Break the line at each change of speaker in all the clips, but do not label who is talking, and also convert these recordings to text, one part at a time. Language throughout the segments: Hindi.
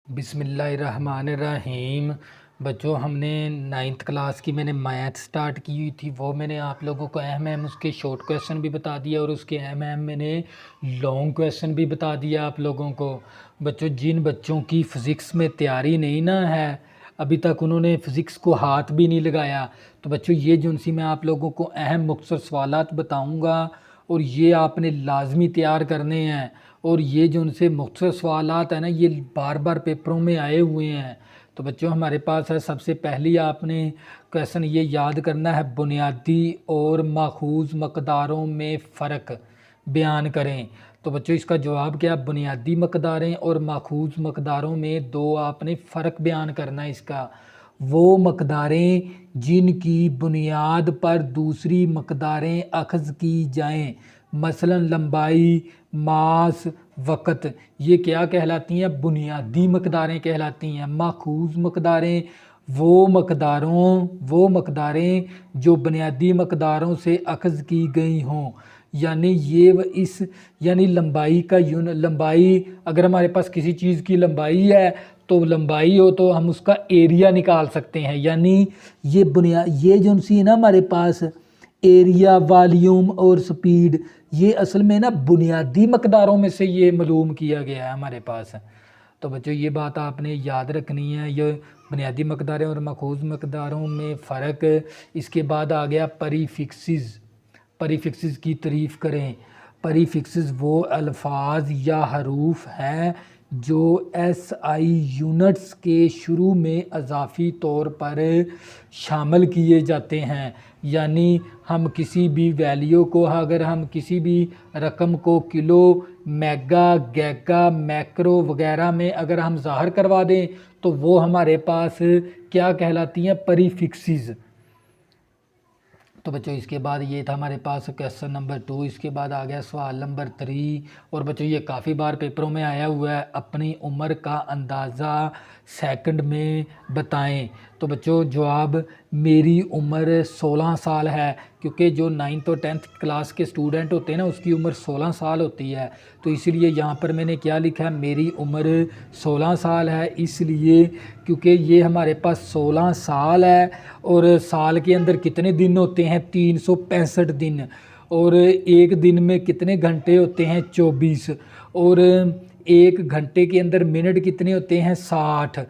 बिस्मिल्लाहिर्रहमानिर्रहीम। बच्चों, हमने नाइन्थ क्लास की मैंने मैथ स्टार्ट की हुई थी। वो मैंने आप लोगों को अहम उसके शॉर्ट क्वेश्चन भी बता दिया और उसके अहम मैंने लॉन्ग क्वेश्चन भी बता दिया आप लोगों को। बच्चों, जिन बच्चों की फ़िज़िक्स में तैयारी नहीं ना है, अभी तक उन्होंने फ़िज़िक्स को हाथ भी नहीं लगाया, तो बच्चों ये जो सी मैं आप लोगों को अहम मुख्तसर सवालात बताऊँगा और ये आपने लाजमी तैयार करने हैं। और ये जो उनसे मुख्तसर सवालात हैं ना, ये बार बार पेपरों में आए हुए हैं। तो बच्चों, हमारे पास है, सबसे पहली आपने क्वेश्चन ये याद करना है, बुनियादी और माखूज़ मकदारों में फ़र्क बयान करें। तो बच्चों, इसका जवाब क्या है? बुनियादी मकदारें और माखूज़ मकदारों में दो आपने फ़र्क बयान करना है। इसका वो मकदारें जिनकी बुनियाद पर दूसरी मकदारें अख़ज़ की जाएं, मसलन लंबाई, मास, वक़्त, ये क्या कहलाती हैं? बुनियादी मकदारें कहलाती हैं। माखूज़ मकदारें वो मकदारें जो बुनियादी मकदारों से अख़ज़ की गई हों। यानी यानी लंबाई का लंबाई, अगर हमारे पास किसी चीज़ की लंबाई है तो लंबाई हो तो हम उसका एरिया निकाल सकते हैं। यानी ये जो सी है ना हमारे पास एरिया, वॉल्यूम और स्पीड, ये असल में ना बुनियादी मकदारों में से ये मालूम किया गया है हमारे पास। तो बच्चों, ये बात आपने याद रखनी है, ये बुनियादी मकदारें और मखूज़ मकदारों में फ़र्क। इसके बाद आ गया परीफिक्सेस की तारीफ़ करें। परीफिक्सेस वो अल्फाज या हरूफ हैं जो एसआई यूनिट्स के शुरू में अज़ाफ़ी तौर पर शामिल किए जाते हैं। यानी हम किसी भी वैल्यू को, अगर हम किसी भी रकम को किलो, मेगा, गैगा, मैक्रो वगैरह में अगर हम ज़ाहिर करवा दें तो वो हमारे पास क्या कहलाती हैं? परीफिक्सेस। तो बच्चों, इसके बाद ये था हमारे पास क्वेश्चन नंबर 2। इसके बाद आ गया सवाल नंबर 3। और बच्चों, ये काफ़ी बार पेपरों में आया हुआ है, अपनी उम्र का अंदाज़ा सेकंड में बताएं। तो बच्चों, जवाब मेरी उम्र 16 साल है, क्योंकि जो 9th और 10th क्लास के स्टूडेंट होते हैं ना, उसकी उम्र 16 साल होती है। तो इसलिए यहाँ पर मैंने क्या लिखा है? मेरी उम्र 16 साल है, इसलिए क्योंकि ये हमारे पास 16 साल है। और साल के अंदर कितने दिन होते हैं? 365 दिन। और एक दिन में कितने घंटे होते हैं? 24। और एक घंटे के अंदर मिनट कितने होते हैं? 60।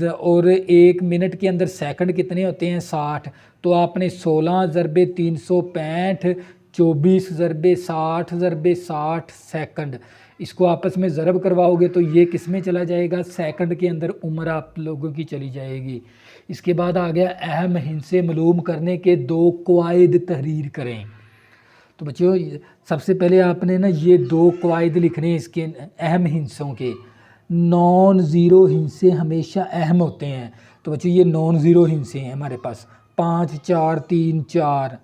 और एक मिनट के अंदर सेकंड कितने होते हैं? 60। तो आपने 16 ज़रबे 365, 24 ज़रबे 60 ज़रबे 60 सेकंड, इसको आपस में ज़रब करवाओगे तो ये किस में चला जाएगा? सेकंड के अंदर उम्र आप लोगों की चली जाएगी। इसके बाद आ गया अहम हिस्से मालूम करने के दो कवायद तहरीर करें। तो बच्चों, सबसे पहले आपने ना ये दो कवायद लिखने हैं इसके अहम हिस्सों के। नॉन ज़ीरो हिस्से हमेशा अहम होते हैं। तो बच्चों, ये नॉन ज़ीरो हिस्से हैं हमारे पास 5, 4, 3, 4।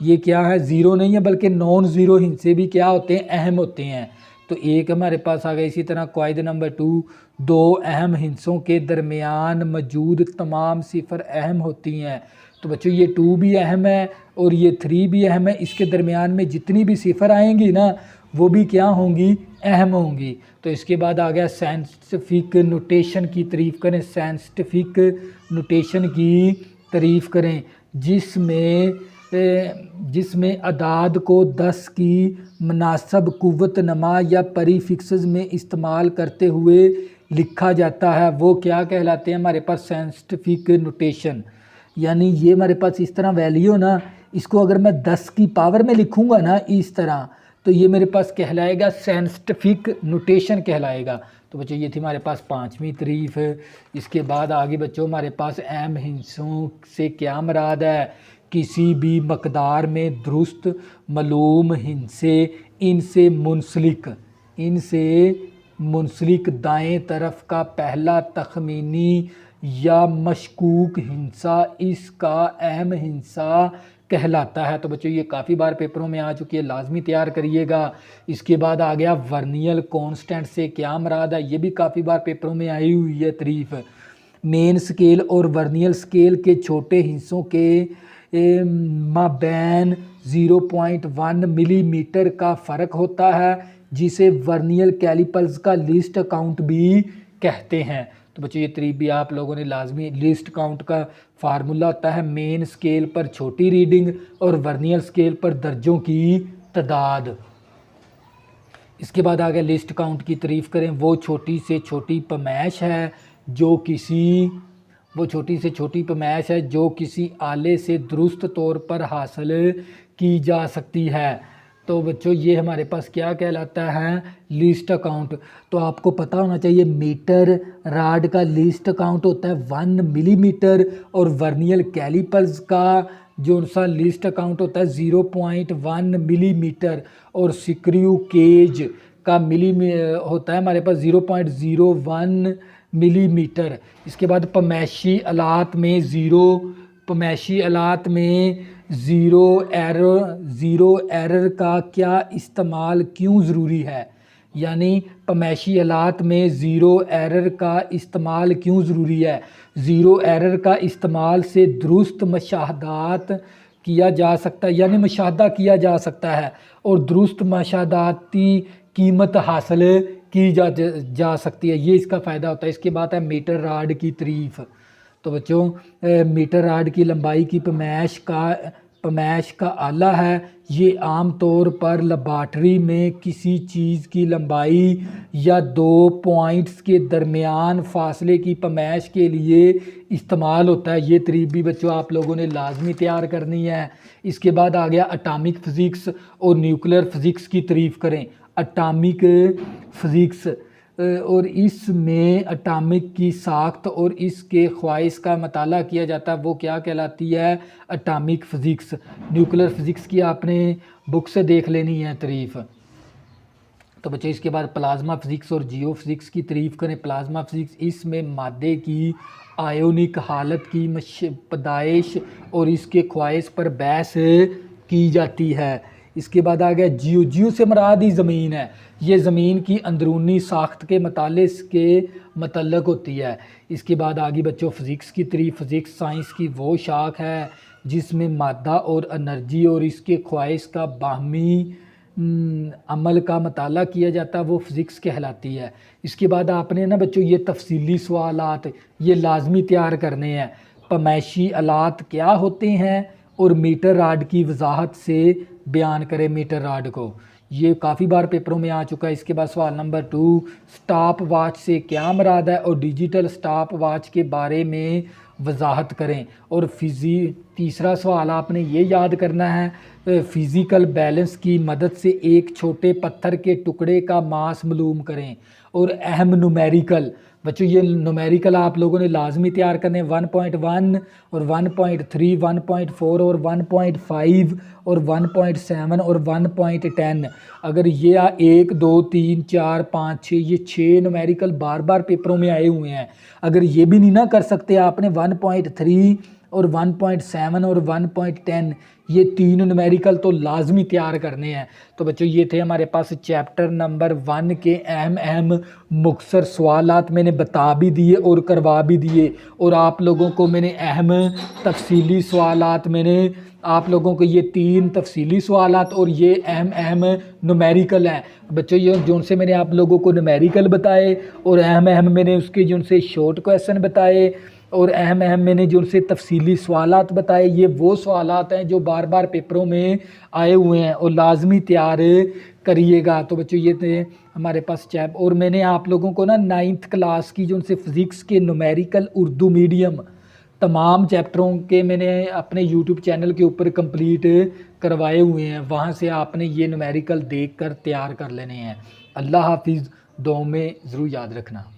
ये क्या है? ज़ीरो नहीं है, बल्कि नॉन ज़ीरो हिस्से भी क्या होते हैं? अहम होते हैं। तो एक हमारे पास आ गया। इसी तरह कवायद नंबर 2, दो अहम हिस्सों के दरमियान मौजूद तमाम सिफर अहम होती हैं। तो बच्चों, ये 2 भी अहम है और ये 3 भी अहम है। इसके दरमियान में जितनी भी सिफर आएंगी ना, वो भी क्या होंगी? अहम होंगी। तो इसके बाद आ गया साइंटिफिक नोटेशन की तारीफ़ करें। साइंटिफिक नोटेशन की तारीफ़ करें जिसमें अदाद को 10 की मुनासब कुव्वत नमा या परीफिक्सेस में इस्तेमाल करते हुए लिखा जाता है, वो क्या कहलाते हैं? हमारे पास साइंटिफिक नोटेशन। यानी ये हमारे पास इस तरह वैल्यू ना, इसको अगर मैं 10 की पावर में लिखूंगा ना इस तरह, तो ये मेरे पास कहलाएगा साइंटिफिक नोटेशन कहलाएगा। तो बच्चों, ये थी हमारे पास 5वीं तारीफ़। इसके बाद आगे बच्चों हमारे पास अहम हिस्सों से क्या मुराद है? किसी भी मकदार में दुरुस्त मालूम हिस्से इनसे मुंसलिक दाएं तरफ का पहला तखमीनी या मशकूक हिस्सा इसका अहम हिस्सा कहलाता है। तो बच्चों, ये काफ़ी बार पेपरों में आ चुकी है, लाजमी तैयार करिएगा। इसके बाद आ गया वर्नियल कांस्टेंट से क्या मुराद है? ये भी काफ़ी बार पेपरों में आई हुई है तारीफ़। मेन स्केल और वर्नियल स्केल के छोटे हिस्सों के माबैन 0.1 मिलीमीटर का फ़र्क होता है, जिसे वर्नियल कैलिपर्स का लीस्ट काउंट भी कहते हैं। तो बच्चों ये तरीक भी आप लोगों ने लाजमी, लीस्ट काउंट का फार्मूला होता है मेन स्केल पर छोटी रीडिंग और वर्नियर स्केल पर दर्जों की तादाद। इसके बाद आगे लिस्ट काउंट की तारीफ़ करें, वो छोटी से छोटी पैमाइश है जो किसी आले से दुरुस्त तौर पर हासिल की जा सकती है। तो बच्चों ये हमारे पास क्या कहलाता है, लीस्ट अकाउंट। तो आपको पता होना चाहिए मीटर राड का लीस्ट अकाउंट होता है 1 मिलीमीटर और वर्नियर कैलिपर्स का जो सा लीस्ट अकाउंट होता है 0.1 मिलीमीटर और स्क्रू केज का होता है हमारे पास 0.01 मिलीमीटर। इसके बाद पैमाइशी आलात में ज़ीरो एरर का क्या इस्तेमाल क्यों ज़रूरी है, यानी पैमाइशी आलात में ज़ीरो एरर का इस्तेमाल क्यों ज़रूरी है। ज़ीरो एरर का इस्तेमाल से दुरुस्त मशाहदात किया जा सकता है, यानी मशाहदा किया जा सकता है और दुरुस्त मशाहदाती कीमत हासिल की जा सकती है। ये इसका फ़ायदा होता है। इसके बाद है मीटर राड की तारीफ़। तो बच्चों मीटर राड की लंबाई की पैमाइश का आला है। ये आम तौर पर लेबॉरेटरी में किसी चीज़ की लंबाई या 2 पॉइंट्स के दरमियान फासले की पैमाइश के लिए इस्तेमाल होता है। ये तारीफ़ भी बच्चों आप लोगों ने लाजमी तैयार करनी है। इसके बाद आ गया एटॉमिक फ़िज़िक्स और न्यूक्लियर फ़िज़िक्स की तारीफ़ करें। एटॉमिक फ़िज़िक्स और इसमें एटॉमिक की साख्त और इसके ख्वाइश का मताला किया जाता है, वो क्या कहलाती है, एटॉमिक फ़िज़िक्स। न्यूक्लियर फ़िज़िक्स की आपने बुक से देख लेनी है तारीफ़। तो बच्चों इसके बाद प्लाज्मा फ़िज़िक्स और जियो फ़िज़िक्स की तारीफ़ करें। प्लाज्मा फ़िज़िक्स, इसमें मादे की आयोनिक हालत की पैदाइश और इसके ख्वाइश पर बहस की जाती है। इसके बाद आ गया जियो से मुराद ही ज़मीन है। ये ज़मीन की अंदरूनी साख्त के मतलब होती है। इसके बाद आगे बच्चों फ़िज़िक्स की तारीफ़। फ़िज़िक्स साइंस की वो शाख है जिसमें मादा और एनर्जी और इसके ख्वाइश का बाहमी अमल का मताला किया जाता है, वो फ़िज़िक्स कहलाती है। इसके बाद आपने ना बच्चों ये तफसीली सवालात ये लाजमी तैयार करने हैं। पैमाइशी आलात क्या होते हैं और मीटर राड की वजाहत से बयान करें मीटर राड को। ये काफ़ी बार पेपरों में आ चुका है। इसके बाद सवाल नंबर 2, स्टॉप वॉच से क्या मुराद है और डिजिटल स्टॉप वॉच के बारे में वजाहत करें। और तीसरा सवाल आपने ये याद करना है, फ़िज़िकल बैलेंस की मदद से एक छोटे पत्थर के टुकड़े का मास मालूम करें। और अहम न्यूमेरिकल, बच्चों ये न्यूमेरिकल आप लोगों ने लाजमी तैयार करने 1.1 और 1.3, 1.4 और 1.5 और 1.7 और 1.10। अगर ये 1, 2, 3, 4, 5, 6 ये 6 न्यूमेरिकल बार बार पेपरों में आए हुए हैं। अगर ये भी नहीं ना कर सकते आपने 1.3 और 1.7 और 1.10 ये 3 न्यूमेरिकल तो लाजमी तैयार करने हैं। तो बच्चों ये थे हमारे पास चैप्टर नंबर 1 के अहम मुख्तसर सवालात मैंने बता भी दिए और करवा भी दिए। और आप लोगों को मैंने अहम तफसीली सवालात मैंने आप लोगों को ये 3 तफसीली सवालात और ये अहम न्यूमेरिकल हैं। बच्चों ये जो से मैंने आप लोगों को न्यूमेरिकल बताए और अहम मैंने उसके जो से शॉर्ट क्वेश्चन बताए और अहम मैंने जो उनसे तफसीली सवालात बताए। ये वो सवालात हैं जो बार बार पेपरों में आए हुए हैं और लाजमी तैयार करिएगा। तो बच्चों ये थे हमारे पास और मैंने आप लोगों को ना 9th क्लास की जो उनसे फ़िज़िक्स के न्यूमेरिकल उर्दू मीडियम तमाम चैप्टरों के मैंने अपने YouTube चैनल के ऊपर कंप्लीट करवाए हुए हैं। वहाँ से आपने ये न्यूमेरिकल देख कर तैयार कर लेने हैं। अल्लाह हाफिज़, दुआ में ज़रूर याद रखना।